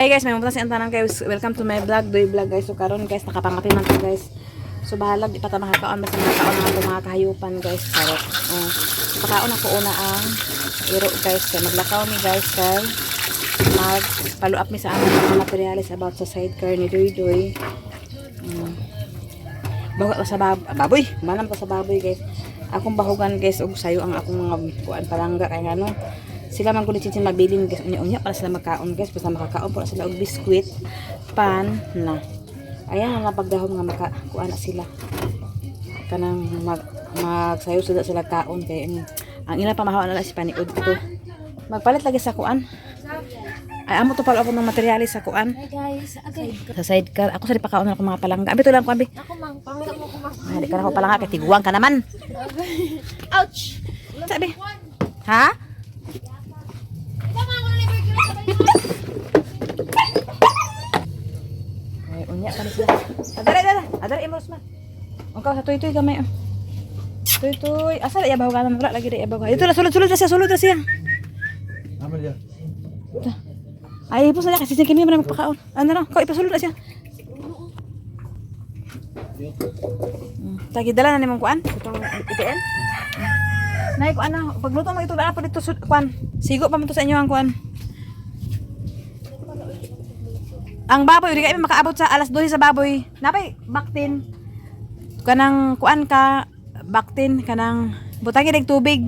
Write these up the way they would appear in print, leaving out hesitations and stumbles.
Hey guys, may mga tanan guys. Welcome to my vlog, Doy Vlog guys. So karon guys, nakapangati man to guys. So bahala di pa ta makakaon basta makakaon na to mga kahayupan guys. Karot. Pakaon ako una ang iro guys. Kaya maglakaw mi guys kay mag follow up mi sa among mga materials about sa sidecar ni Doy Doy. Bago sa baboy, manam ko sa baboy guys. Akong bahugan guys og sayo ang akong mga kuan palangga kay ngano. Sila man kulit sin mabilin guys, unya-unya para sila magkaon guys, basta makakaon po sila og biskwit, pan na. Ayan na pagdahom nga makakuan na sila. Kanang magsayo sila kaon kay ang ina pamahaw na si paniud ko. Magpalit lagi sa kuan. Ay amo to pala ako ng materyales sa kuan. Hi guys, okay. Sa sidecar, ako sa di pakaon na ako mga palangga. Abi to lang ko abi. Ako mang, pamilya mo ko mang. Di ka na ako palangga kay tiguang ka naman. Ouch! Sabi. Ha? Ay, unya ka na sila. Adara, imos man. Ikaw sa tuy-tuy gamay. Tuy-tuy. Asa ya bahu kanan wala lagi dai bahu. Ito na sulod na siya. Amal ya. Ay, ipo sa kasi sin kimi man magpakaon. Ano na, kau ipasulod na siya. Tagi dala na nimong kuan, itong IPN. Nay ko ana, pagluto mo ito dala pa dito kuan. Sigo pa man to sa inyo ang kuan. Ang baboy di kay makaabot sa alas 12 sa baboy. Napay baktin. Kanang kuan ka baktin kanang butangi dag tubig.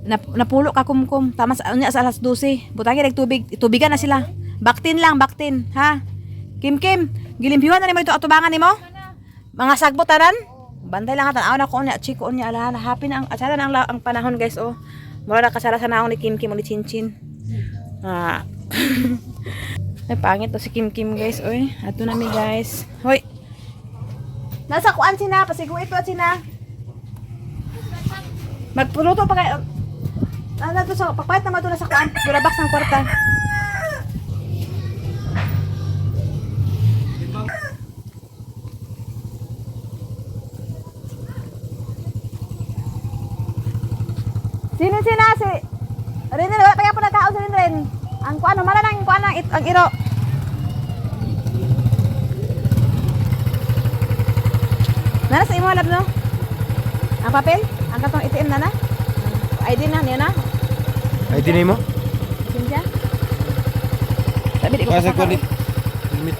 Napulo ka kumkum. Tama sa unya sa alas 12. Butangi dag tubig. Tubigan na sila. Baktin lang, baktin, ha. Kim, gilimpiwan na nimo ito atubangan nimo? Mga sagbot tanan? Bantay lang atan. Aw na ko unya, chiko unya ala. Happy na ang panahon guys, oh. Mura na kasala sa naong ni Kim ni Chinchin. Ay, pangit to si Kim guys, oy. Ato na mi guys. Hoy. Nasa kuan sina, pasigo ito at sina. Magpuluto pa kayo. Ano to sa pagpahit naman to na sa kuan. Durabak sang kwarta. Sino si Rin, wala pa po na tao si Rin. Ang kuan, mala nang kuan ang iro. Nana sa imo lab no? Ang papel? Ang katong ATM na? ID na niya na? ID na mo? Sinja? Sabi di ko Pasa ko kasama. ni. Limit.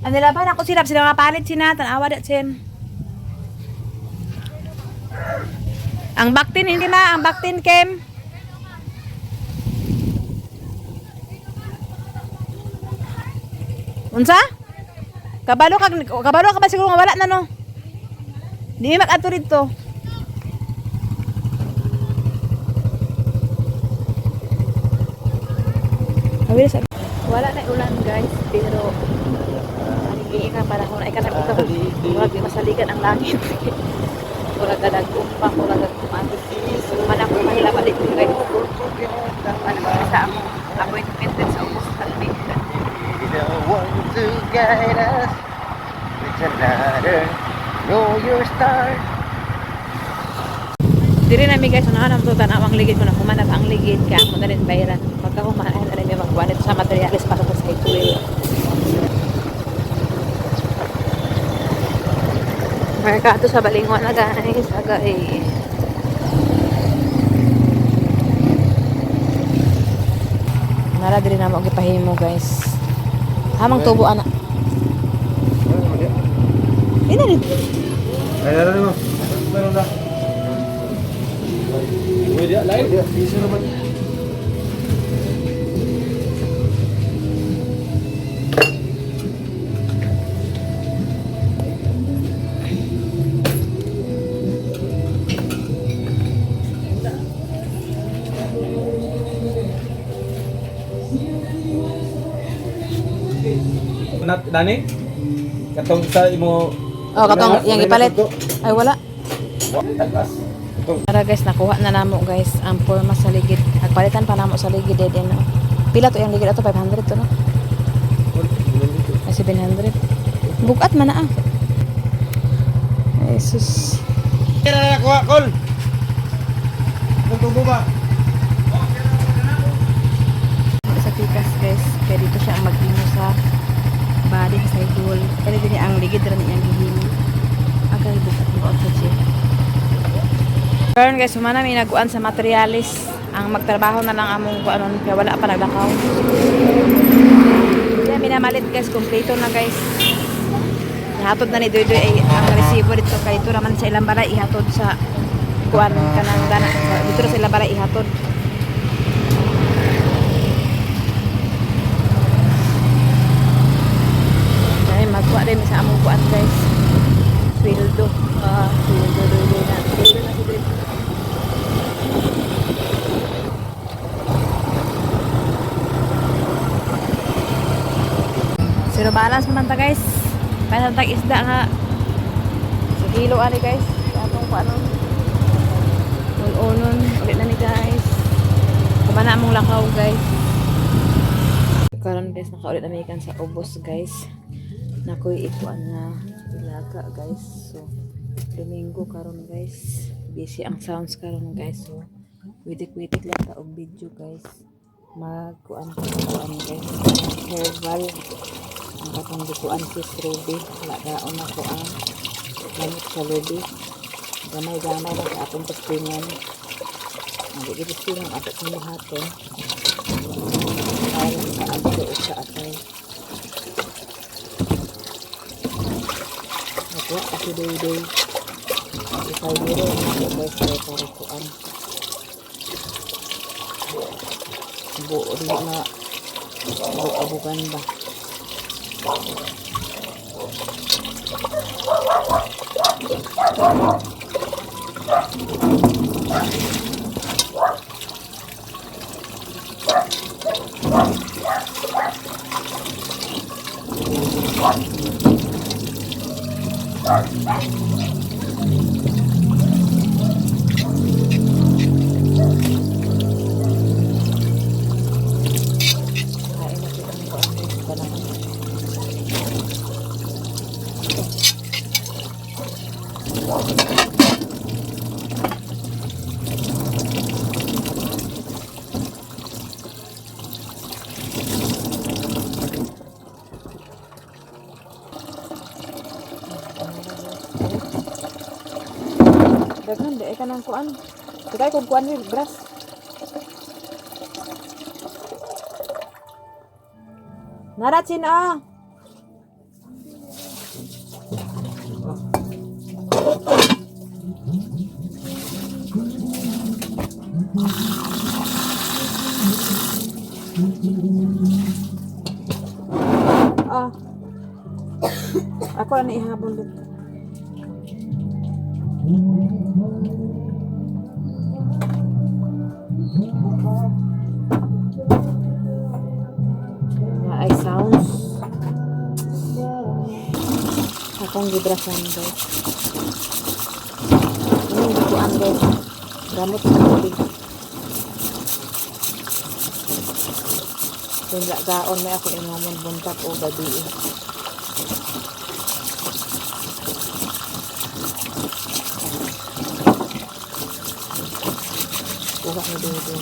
Ang nilaban ako sila mga palit sina tanawa dat sin. Ang baktin hindi ma, ang baktin kem. Unsa? Kabalo ka ba siguro nga wala na no? Di mag-adto dito. Wala na ulan guys, pero hindi ka panahon ay kanang ikaw murag di masaligan ang langit. Murag nagumpa, murag nagumati. Man ako mahila balik guys. Ano sa appointment din sa ubos kalbi. You don't want to guide us with another. Know your star. Diri na mi guys, unahan ang tutan ang ligid ko na humanap ang ligid kaya mo na rin bayaran. Pagka humanap na rin yung magkuhan ito sa materialis para ko sa ituloy. Merkado sa Balingwa na guys, agay. Nara diri na mo gipahimo guys. Hamang tubo ana. Ina ni. Ay dala mo. Pero na. Uy dia lain dia piso naman. Nani? Katong sa imo. Oh, katong yang ipalit. Ay wala. Tagas. Tara guys, nakuha na namo guys ang forma sa ligid. Nagpalitan pa namo sa ligid din. Pila to yung ligid ato 500 to no. 700. Bukat man na ah. Jesus. Kira na kuha, Kol. Anong tubo ba? Sa pikas guys, kaya dito siya ang maghimo sa body sa idol. Kaya din ang ligid rin niyang gihimo. Agay bukat mo sa siya. Karon guys, humana may naguan sa materialis. Ang magtrabaho na lang among kuanon kaya wala pa naglakaw. Kaya minamalit guys, kompleto na guys. Ihatod na ni Doydoy ay ang resibo dito kay dito naman sa ilang balay ihatod sa kuan kanang dana dito sa ilang balay ihatod. Ay magkuha din sa among kuan guys. Sweldo. Sweldo Doydoy na. Sweldo na si Doydoy. Zero balance naman ta guys. Kaya tag isda nga sa kilo ani guys. Atong paano? Unon ulit na ni guys. Kumana among lakaw guys. Karon guys nakaulit na may sa ubos guys. Nakoy ikuan nga ilaga guys. So Domingo karon guys. Busy ang sounds karon guys. So witik-witik lang ta og video guys. Magkuan guys. Herbal ang katong dukuan sis Ruby lagaon ako ang gamit sa Ruby gamay-gamay na sa atong testingan ang testingan ato sa lahaton para sa ato o sa atay ako kasi day ikaw dito ang guys para kuan buo rin na abukan ba. Daghan di ka nang kuan. Kaya kung kuan ni brass. Naratsin ah. Ako na ihabol dito. Ay sounds. Akong gibrasan guys. Ini bukuan guys. Gamot sa tubig. Kung gaon may ako inamon buntag o gabi. Kuha ni dito.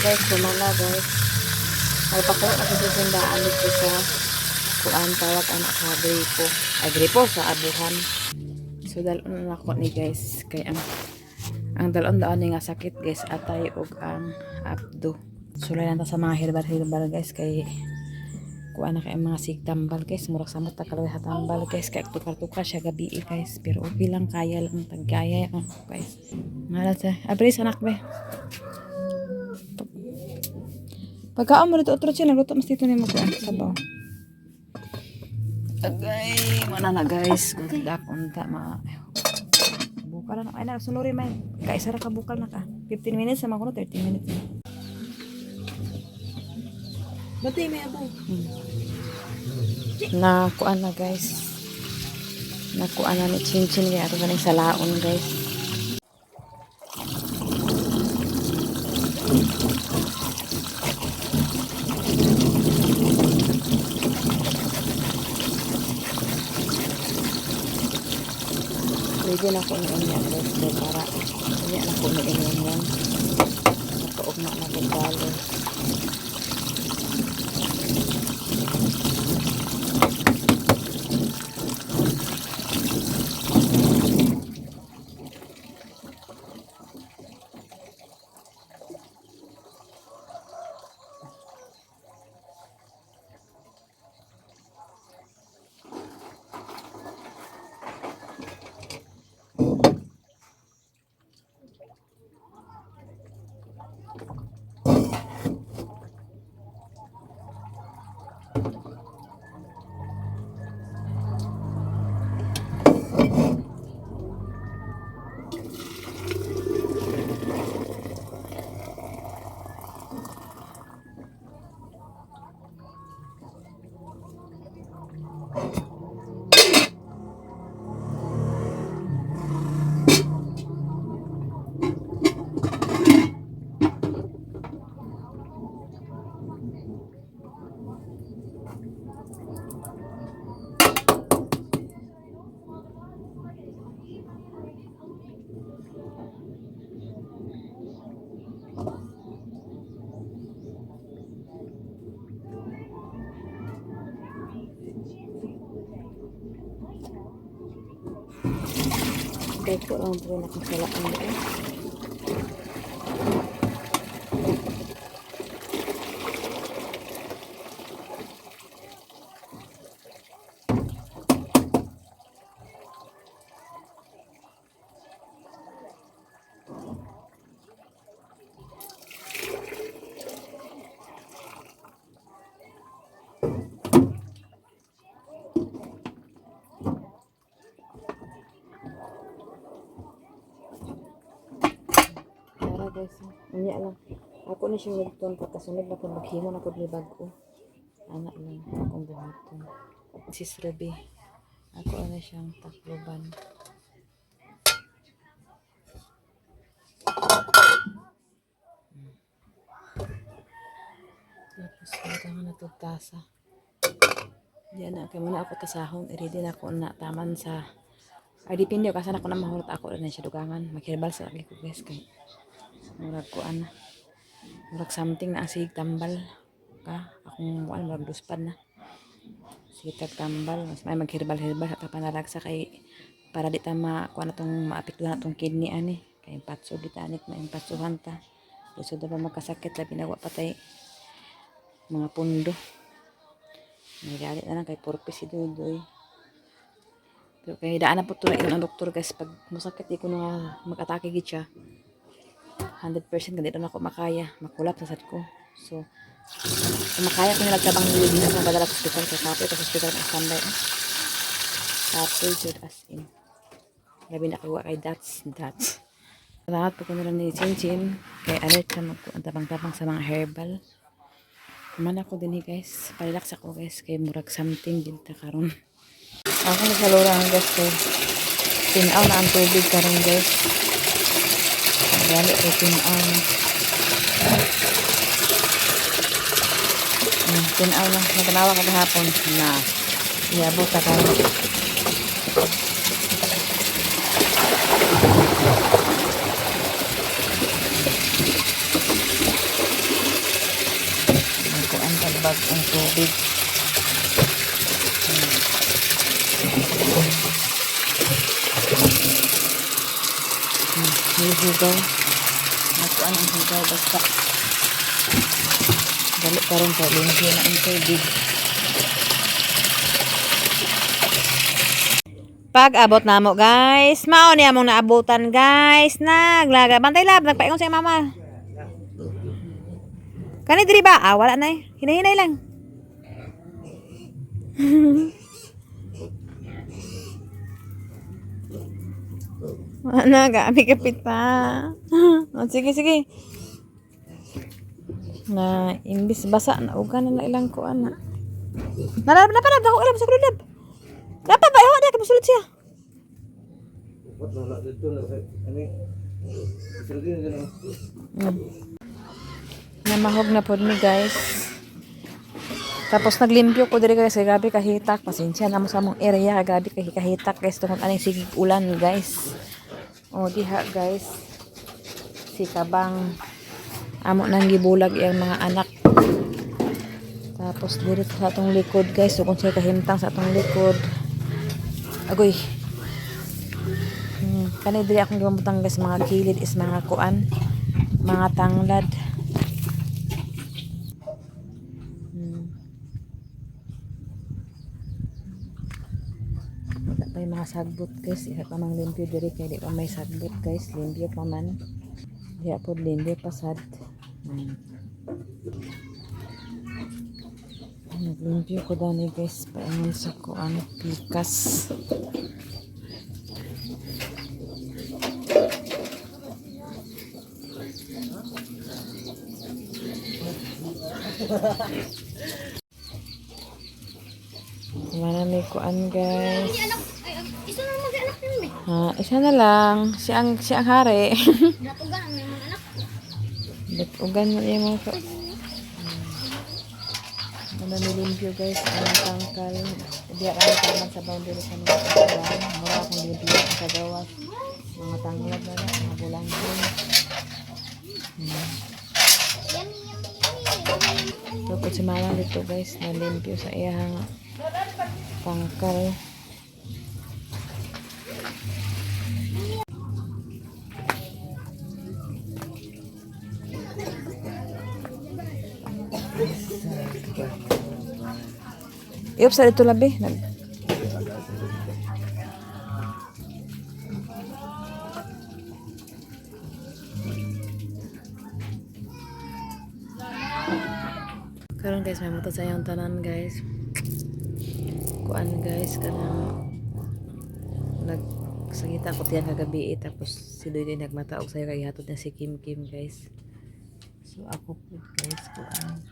Guys, kumana guys. Magpakuha na sa sundaan dito sa kuan tawag anak sa gripo. Ay gripo sa abuhan. So dalon na ako ni guys kay ang dalon daon ni nga sakit guys atay og ang abdo. Sulay lang ta sa mga herbal guys kay kuan na kay mga sigtambal guys murag samot ta kaloy hatambal guys kay tukar-tukar siya gabi guys pero okay lang kaya lang tagaya guys. Malat sa abris anak be. Pagkaon mo dito otro siya nagluto mas dito nimo kuan sabaw. Agay, mana na guys. Dak unta ma. Bukal na ay na suluri man. Kay sara ka bukal na ka. 15 minutes sama ko 30 minutes. Batay may abo. Na kuan na guys. Na kuan na ni chinchin kaya ato kaning salaon guys. Pwede na ko noon yan guys para hindi na ko noon yan nakaugma na ko balo. Kahit ko lang po nakasalaan doon. Guys, unya lang. Ako na siyang nagtuon pagkasunod na kung maghimo na po ni bago. Anak lang akong buhaton. Sis Ruby. Ako na siyang takloban. Tapos magkama na itong tasa. Diyan na. Kaya muna ako kasahon. I-ready na ako na taman sa... Ay, dipindi. Kasi ako na mahurot ako na siya dugangan. Maghirbal sa lagi ko guys. Kaya murag ko murag something na asig tambal ka akong murag duspad na sige tambal mas may maghirbal-hirbal sa tapanalagsa kay para di ta kuha na tong maapektuhan na tong kidney ani kay patso di ta anik maimpatsuhan ta so da pa magkasakit labi na wa patay mga pundo nagalit na lang kay purpose si Dudoy pero kay daan na po tulad ang doktor guys pag masakit di ko na mag-atake gid siya 100% hindi na ako makaya. Makulap sa sad ko. So, kung makaya ko nilagtabang nilibin ako padala sa hospital. Kaya kapoy sa hospital ng standby. Kapoy should as in. Labi na kawa kay Dats. Salamat po ko nila ni Chinchin. Kay alert ka magtabang-tabang sa mga herbal. Kuman ako din guys. Palilaks ako guys. Kay murag something din ta karon. Ako nagsalura guys kay tinaw na ang tubig karon guys. Balik ko tinaw na nagtanawa ka kahapon na iabot ka kayo ako ang tagbag ang tubig higaw nakuan ang higaw basta balik pa rin sa limpyo na ang tubig pag abot na mo guys mao niya mong naabutan guys naglaga bantay lab nagpaingon sa mama Kani diri ba? Ah, wala na eh. Hinay-hinay lang. Ano, gabi kapit pa. Oh, sige, sige. Na, imbis basa na ugan na ilang ko ana. Nalab na pa ako ilang sa kulab. Dapat ba iho na kamusulod siya. Namahog na pod mi guys. Tapos naglimpyo ko diri guys, gabi kahitak. Pasensya na mo sa among area, gabi kahitak guys tungod aning sigig ulan guys. O diha guys. Si Kabang amo nang gibulag iyang mga anak. Tapos diri sa atong likod guys, so kung siya kahimtang sa atong likod. Agoy. Kanay diri akong gimamutang guys, mga kilid is mga kuan, mga tanglad. Wala pa yung mga sagbot guys, iha pa mang limpyo diri kay di pa may sagbot guys, limpyo pa man. Diha po limpyo pasad. Naglimpyo ko daw ni guys, paingon sa kuan pikas. Mana may kuan guys. Isa na mag-anak yun eh. Isa na lang. Siyang hari. Natugan ang may mga anak. Ugan mo yung mga ka. Ano nilimpyo guys. Ang tangkal. Hindi ako naman sa boundary sa mga tangkal. Mura akong limpyo sa gawas. Mga tanglad na mga bulangkin. So kung si mama dito guys, nalimpyo sa iyang tangkal. Iop sa dito labi. Karon guys, may muta sa iyang tanan guys. Kuan guys, kanang nagsangita ko tiyan kagabi tapos si Doy nagmataog sa'yo kay hatod na si Kim Kim guys. So ako po guys, kuan.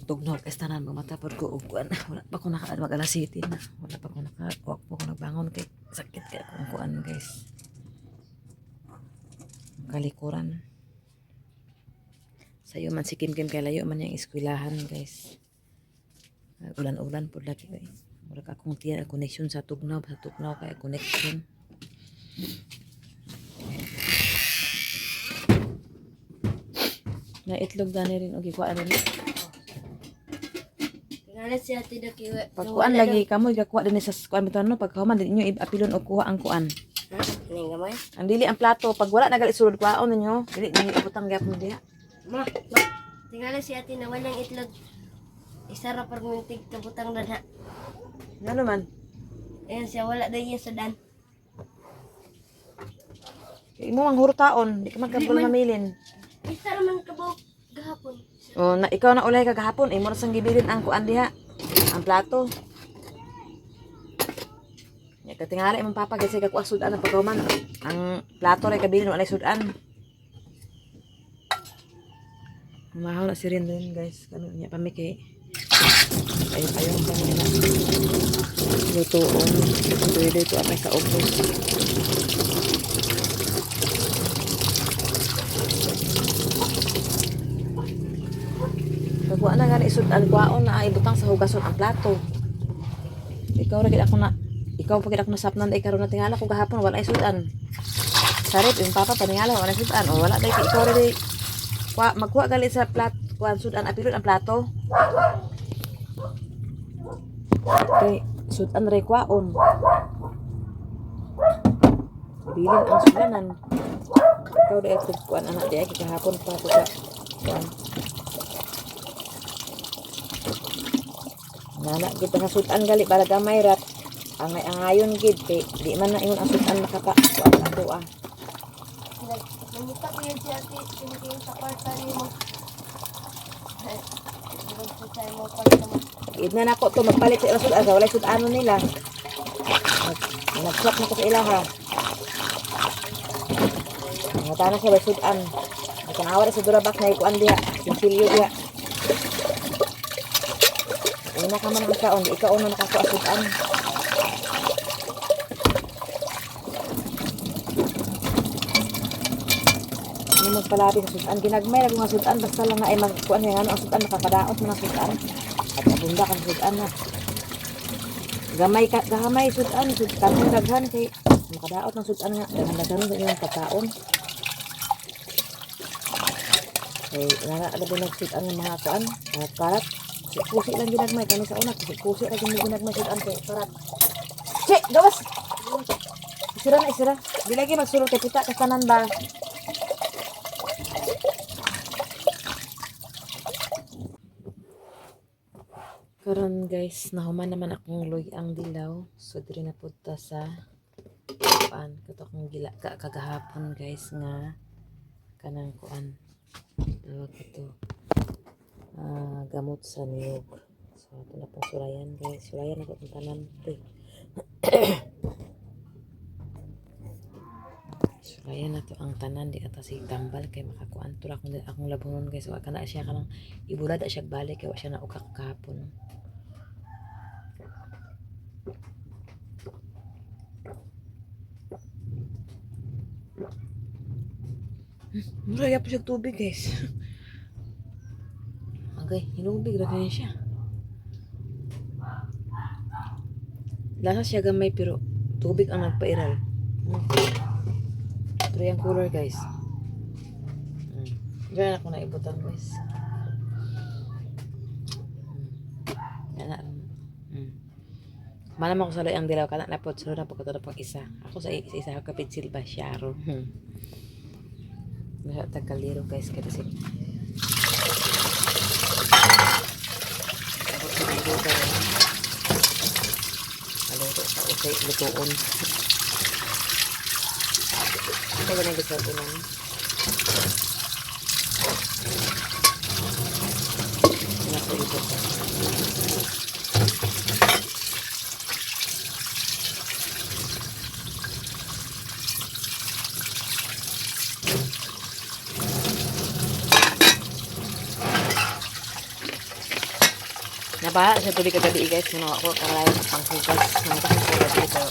Tugnaw kay tanan mamatapod ko og kuan. Wala pa ko naka mag-alas 7 na. Wala pa ko wak po ko nagbangon kay sakit kay akong kuan guys. Kalikuran. Sayo man si Kim Kim kay layo man yung eskwelahan guys. Ulan-ulan po lagi kay. Mura ka akong tiyan connection sa tugnaw kay connection. Na itlog gani rin og ikuha rin. Tingala siya tidak kiwa. Pagkuan lagi kamo igakuha din sa kuan bitaw no pagkahuman din inyo apilon og kuha ang kuan. Ning gamay. Ang dili ang plato pag wala nagali sulod kuhaon ninyo, dili ninyo ibutang gyapon diha. Ma. Tingala siya na walang itlog. Isa ra permintig kabutang dadha. Ngano man? Ayan siya wala daw iya sa dan. Imo ang hurtaon, di ka magkabul mamilin. Isa ra man kabaw gahapon. O na ikaw na ulay kagahapon, imo ra sang gibilin ang kuan diha. Ang plato. Ya katingali imong papa kasi kakuha sudan ang pagkahuman. Ang plato ray kabilin wala sudan. Mahal na si Rin din guys. Kano niya pamiki. Ayaw pa nila. Lutoon. Pwede ito apay sa ubos. Pagkuha na nga isudan kuhaon na ibutang sa hugason ang plato. Ikaw pa kita ako nasapnan dahil karoon na tingala ko gahapon wala isudan. Sarip yung papa paningala wala isudan. O wala dahil ikaw rin magkuha gali sa kuan sudan apilon ang plato. Okay, sudan ray kwaon. Bilin ang sudanan. Ikaw dahil kuan anak dahil kahapon pa ko sa kuan. Nana kita sa sudan gali para gamay rat. Angay-angayon gid kay di man na ingon ang sudan makapa kuan ato ah. Nangita ko yun si ate, siniking sa kwarta niyo mo. Diba po tayo mo kwarta mo. Id na nako to magpalit sa ilang sudan, wala sudan nila. Nag-swap na ko sa ilang ha. Ngata na siya ba sudan. Tanawa na sa durabak na ikuan diha, sinsilyo diha. Una ka man ang kaon, di ikaw na nakakuha sudan. Hindi magpalabi sa sudan. Ginagmay na mga sudan, basta lang na ay magkuhan nga ano ang sudan, nakakadaot mga sudan. At abunda kang sudan na. Gahamay sudan, sudan ng daghan kay makadaot ng sudan nga. Daghan sa inyong pagkaon. Eh, ada binagsudan ng mga kuan, mga karat. Pusi lang ginagmay kami sa una, pusi lang ginagmay sudan kay karat. Che, gawas. Isira na isira. Di lagi magsulod kay pita kasanan ba. Karon guys, nahuman naman akong loy ang dilaw. So diri na punta sa kuan, kato akong gila kagahapon guys nga kanang kuan. Tawag ito gamot sa niyog. So ito na pong sulayan guys, sulayan ako itong tanan sulayan na to ang tanan di ata si tambal kay makakuan to akong labunon guys. Wa kana siya kanang ibulad siya balik kay wa siya na uka kahapon. Muraya po siya tubig guys. Okay, hinubig na ganyan siya. Lasa siya gamay pero tubig ang nagpairal. Pero yung color guys. Diyan ako na ibutan guys. Yan na. Manam ako sa loy ang dilaw kana na po sunod na po ko pag isa. Ako sa isa ako kapitsil ba syaro. Nasa tagaliro guys kasi Aluto sa usay lutuon. Ito ba na lutuon? Nasa ito. Nabaha sa tubig kagabi guys, kung ako karayan pang hugas. Nangkas ko kagabi ito.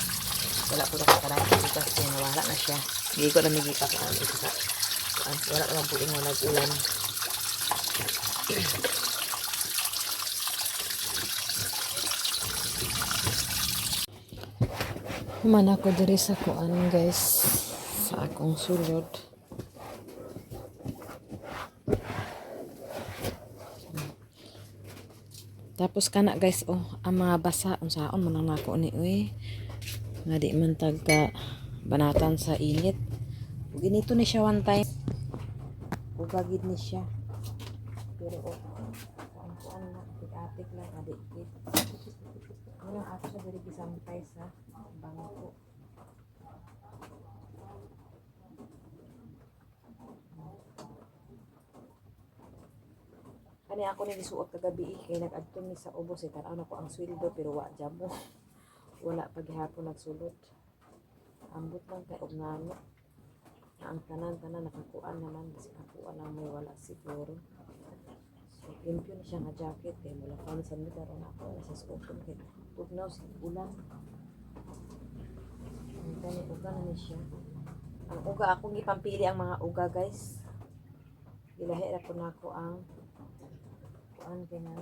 Wala po na karayan pang hugas kaya nawala na siya. Hindi ko namigi pa sa isa. Wala naman po yung nag-ulan. Human ako diri sa kuan guys. Sa akong sulod. Tapos kana guys ang mga basa unsaon man ang nako ni nga di man tagka banatan sa init. Ug ginito ni siya one time. Ugagid ni siya. Pero kuan na atik lang adikit. Ano ato sa diri gisampay sa bangko. Kani ako ni gisuot kagabi kay nag-adto ni sa ubos tanaw na ko ang sweldo pero wa jamo. Wala pa gihapon nagsulod. Ambot lang kay og ngano. Ang tanan nakakuan naman kasi nakakuan lang may wala siguro. So limpyo na siya nga jacket kay mula pa sa midar na ako sa skopon kay tugnaw sa ulan. Ang tani uga na ni siya. Ang uga akong ipampili ang mga uga guys. Ilahi ra ko nako ang kuan kay nga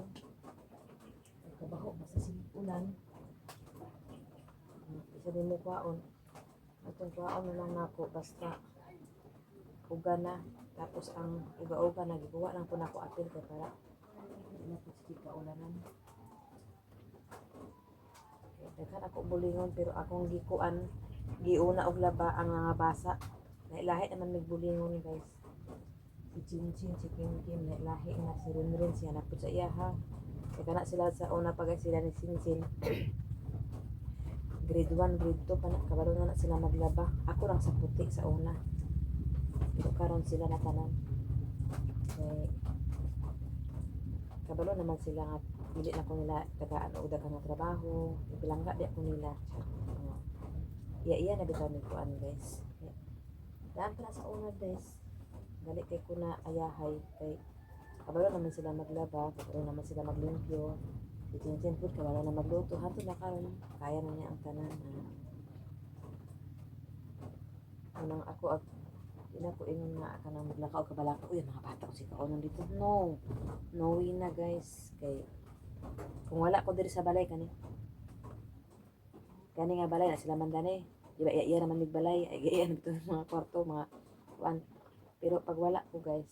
kabaho basta sa ulan. Isa din mo kwaon. Atong kwaon na lang nako basta uga na. Tapos ang uga-uga na gigawa lang po nako apil kay para hindi na po sige kaulanan. Daghan ako bulingon pero akong gikuan giuna og laba ang mga basa. Nailahi naman nagbulingon guys. Si Chinchin, si Kim, lahi nga si Rinrin siya napod sa iya ha. Kaya na sila sa una pag sila ni Chinchin. Grade 1, grade 2 pa na, kabalo na sila maglaba. Ako lang sa puti sa una. Pero karon sila na tanan. Kay kabalo naman sila nga dili na ko nila tagaan og daghang nga trabaho, ipilangga di ko nila. Iya na bitaw ni kuan guys. Daan pa na sa una guys. Dali kay ko na ayahay kay kabalo naman sila maglaba, kabalo naman sila maglimpyo. Itin food kabalo na magluto hanto na karon kaya na niya ang tanan. Unang ako ina ko ingon nga kanang maglakaw kabalaka uy mga bata ko si kaunon dito. No way na guys kay kung wala ko diri sa balay kani nga balay na sila mandani di ba iya naman mig balay ay iya dito mga kwarto mga kuan pero pag wala ko guys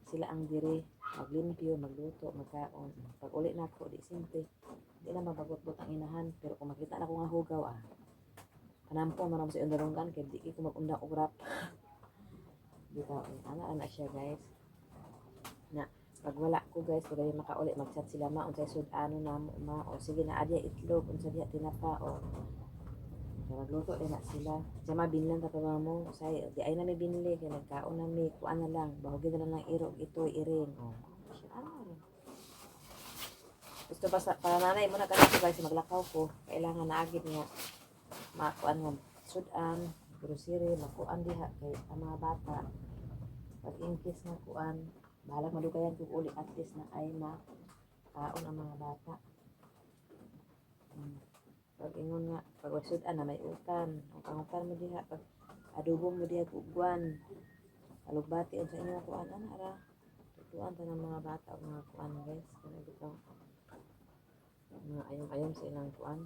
sila ang diri maglimpyo magluto magkaon pag uli na ako di simple di na mabagot-bot ang inahan pero kung makita na ko nga hugaw panampo man sa undalonggan kay di ko magundang og rap bitaw ana siya guys na pag wala ko guys pag ay makauli mag-chat sila ma unsay sud-ano na ma o sige na adya itlog unsa diha tinapa o magluto din na sila sama binlan ta pa mo say di ay na may binili kay nagkaon na mi kuan na lang bahugin na lang irog ito iring o ano gusto ba sa para nanay mo na kanito guys maglakaw ko kailangan na agid nga makuan nga sud-an grocery makuan diha kay ang mga bata pag in case na kuan bahala madugayan kung uli at least na ay makaon ang mga bata pag ingon nga pag wasudan na may utan ang pangutan mo diha pag adobong mo diha kuguan alugbati sa inyo kuan ana ara tutuan ta ng mga bata o mga kuan guys kung ito mga ayong sa ilang kuan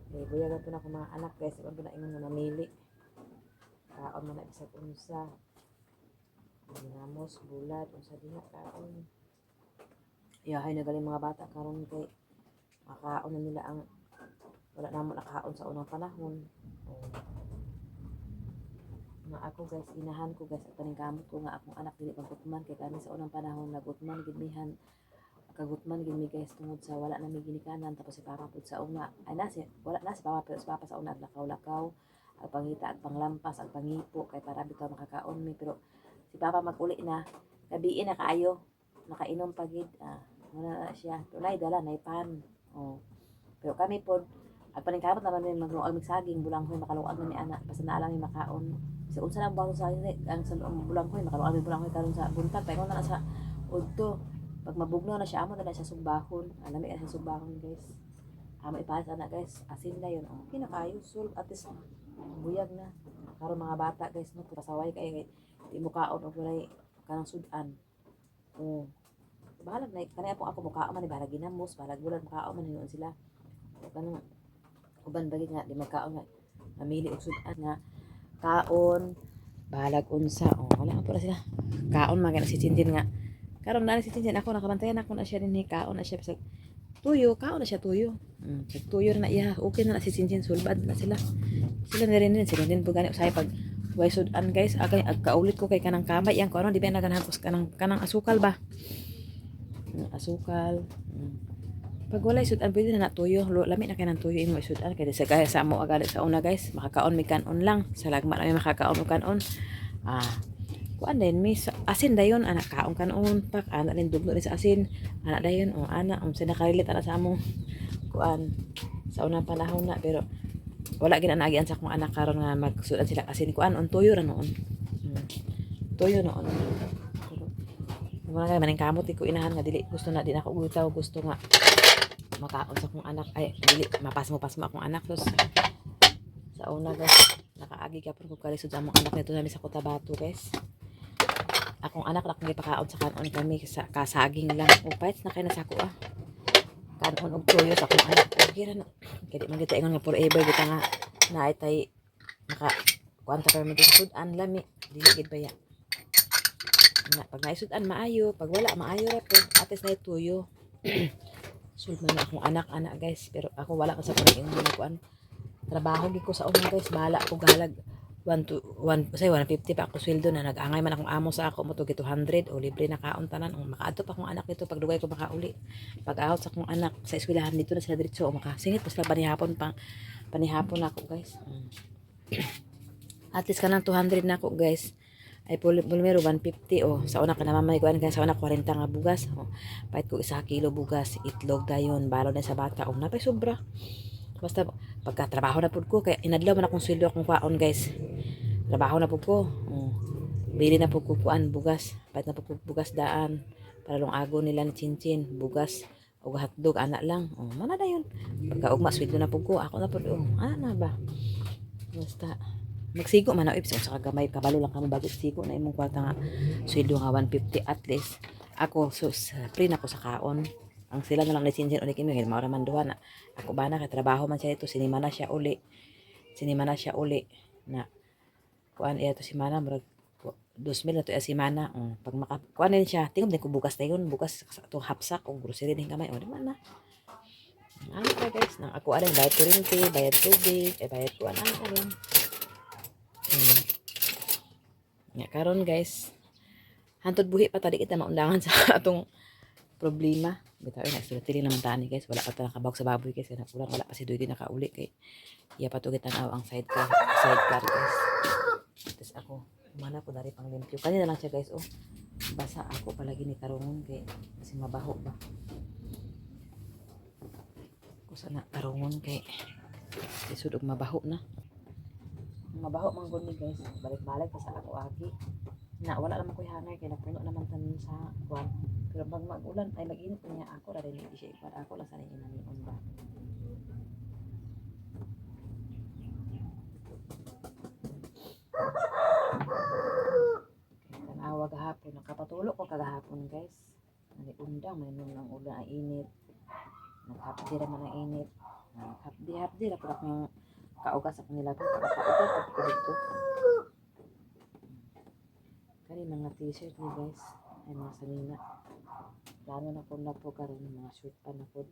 buyagan po na ko mga anak guys iban po na ingon na mamili kaon man na bisag unsa ginamos bulat unsa diha kaon yahay na galing mga bata karon kay makaon na nila ang wala na mo nakaon sa unang panahon nga ako guys ginahan ko guys at paningkamot ko nga akong anak dili pagkutman kay kani sa unang panahon nagutman gidmihan kagutman gid mi guys tungod sa wala na mi ginikanan tapos si papa pud sa una ay wala na si papa pero si papa sa una lakaw-lakaw ang pangita at panglampas ang pangipo kay para bitaw makakaon mi pero si papa mag-uli na gabi na kaayo nakainom pa gid wala na siya tunay dala nay pan pero kami pod ang paningkamot naman din magluag saging bulanghoy makaluag na ni anak basta na alam mi makaon sa unsa lang bago sa ang sa bulanghoy makaluag mi bulanghoy karon sa buntag paingon na sa udto pag mabugno na siya amo na siya sugbahon alami na siya sugbahon guys amo ipalas ana guys asin na yun okay na kayo sul at least buyag na karon mga bata guys no pasaway kay di mo kaon og walay kanang sudan bahalag na kanay ako mukaon man bahalag ginamos bahalag bulan mukaon man hinuon sila kanang uban bagi nga di magkaon nga mamili og sudan nga kaon bahalag unsa wala pa sila kaon man si Chintin nga karon na si Chintin ako nakabantayan ako na siya dinhi kaon na siya bisag tuyo kaon na siya tuyo tuyo na iya okay na si Chintin sulbad na sila na rin sila din po gani usay pag way sudan guys agay agkaulit ko kay kanang kamay yang kuno di ba naganahan ko kanang asukal ba asukal pag walay sudan pwede na tuyo lami na kay nang tuyo imo sudan kay sa kaya sa mo agad sa una guys makakaon mi kanon lang sa lagma na mi makakaon og kanon kuan din mi asin dayon anak kaon kanon pak ana rin dugno rin sa asin ana dayon ana sa nakarilit ana sa among kuan sa unang panahon na pero wala gid na agian sa akong anak karon nga magsudan sila asin kuan tuyo ra noon tuyo noon mga kay maning kamot ko inahan nga dili gusto na din ako ugutaw gusto nga makaon sa akong anak ay dili mapas mo akong anak tos sa una guys nakaagi ka pud ko kalisod sa among anak nito nami sa Cotabato guys akong anak na kung ipakaon sa kanon kami sa kasaging lang o fights na kay nasako kanon og tuyo sa akong anak okay ra na kay di man kita ingon nga forever kita nga naay tay maka kuan ta permi sudan lami dili gid baya na pag naisudan maayo pag wala maayo ra pud ates na tuyo sulman na akong anak guys pero ako wala ko sa paging kuan trabaho gid ko sa una guys bahala ko galag 150 pa ako sweldo na nag-angay man akong amo sa ako mo to 200 o libre na kaon tanan makaadto pa akong anak dito pag dugay ko makauli pag out sa akong anak sa eskwelahan dito na sila diretso o makasingit pa sila panihapon ako guys At least kanang 200 na ako guys. Ay pulmero 150 oh. Sa una ka naman may kuan kaya sa una 40 nga bugas. Oh. Pahit ko 1 kilo bugas, itlog dayon, balo na sa bata. Oh, napay sobra. Basta pagka-trabaho na pud ko kaya inadlaw man akong sweldo akong kwaon guys. Trabaho na pud ko. Oh. Bili na pud ko kuan bugas. Pahit na pud ko bugas daan para long ago nila ni Chinchin, bugas o hotdog ana lang. Oh, mana dayon. Pagka ugma sweldo na pud ko, ako na pud oh. Ana ba? Basta magsigo man ako sa kagamay kabalo lang kamo bago sigo na imong kwarta nga sweldo nga 150 at least ako so free na ko sa kaon ang sila na lang ni Sinsin uli kimi mao ra man duha na ako ba na kay trabaho man siya ito sinima na siya uli na kuan iya to si mana murag 2,000 na to iya si mana pag makakuan din siya tingog din ko bukas dayon bukas to hapsak o grocery din kamay o di man na ano pa guys nang ako aring bayad kuryente bayad tubig bayad kuan ano aring nga karon guys hantod buhi pa tadi kita maundangan sa atong problema bitaw na sultili naman tani guys wala pa ta nakabawag sa baboy guys kana kulang wala pa si Doy nakauli kay iya pa to gitanaw ang sidecar guys tapos ako mana ko dari pang limpyo kanina lang siya guys oh basa ako palagi ni karungon kay kasi mabaho ba ko sana karungon kay isud og mabaho na mabaho man gud ni guys balik-balik pa sa ako agi na wala naman ko hangay kay napuno naman tanan sa kwan pero pag mag-ulan ay mag-init niya ako ra din siya ipad ako lang sa inyo nanion ba tanawa gahapon nakapatulo ko kagahapon guys naniundang may nung ang ulan ay init naghapdi ra man ang init hapdi ra pud akong kaugas sa kanila ko kaugas ko dito kani mga t-shirt ni guys ay mga sanina plano na po karon mga short pa na po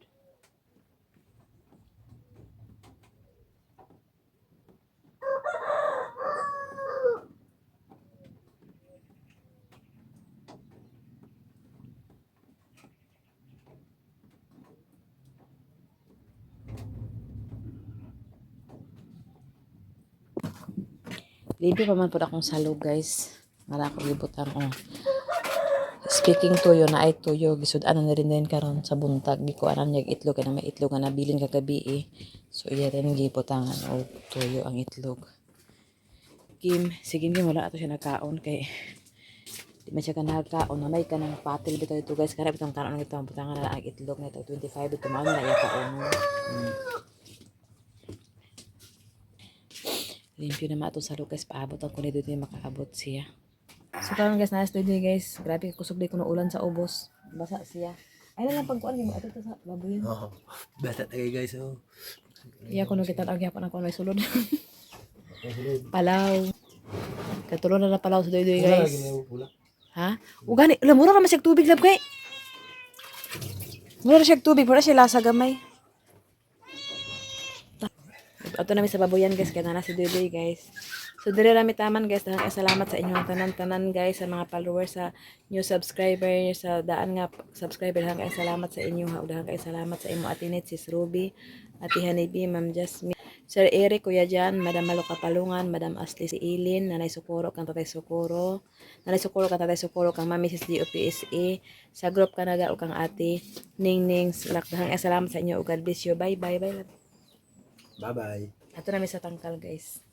libre pa man po akong salog guys wala ko libutan speaking tuyo na ay tuyo gisud-an na rin din karon sa buntag di ko anan yung itlog na may itlog na nabilin kagabi so iya rin gibutangan o tuyo ang itlog sige wala ato siya nagkaon kay di man siya ka nagkaon na may kanang patil bitaw ito guys kaya bitong kanon ito ang butangan na ang itlog na ito 25 ito mao na iya kaon limpyo na mato sa Lucas paabot ang kunay dito makaabot siya so karon guys nalas dito guys grabe kusog di ko na ulan sa ubos basa siya ay lang pagkuan mo ato sa baboy Bata tagay guys iya ko no kita agyapon ako may sulod palaw katulon na palaw sa dito guys ha ugani mura ra man siya tubig lab kay mura ra siya tubig mura siya lasa gamay ato namin sa baboyan guys kaya na si Doy guys so dire rami taman guys daghang salamat sa inyong tanan guys sa mga followers sa new subscriber sa daan nga subscriber daghang salamat sa inyo ha daghang salamat sa imo atinit sis Ruby Ati Hanibi Ma'am Jasmine Sir Eric Kuya Jan Madam Malo Kapalungan Madam Ashley si Ilin Nanay Socorro kang Tatay Socorro kang Mami Sis DOPSA sa group kanaga o kang Ate Ning daghang salamat sa inyo ug God bless you bye bye bye bye ato namin sa tangkal guys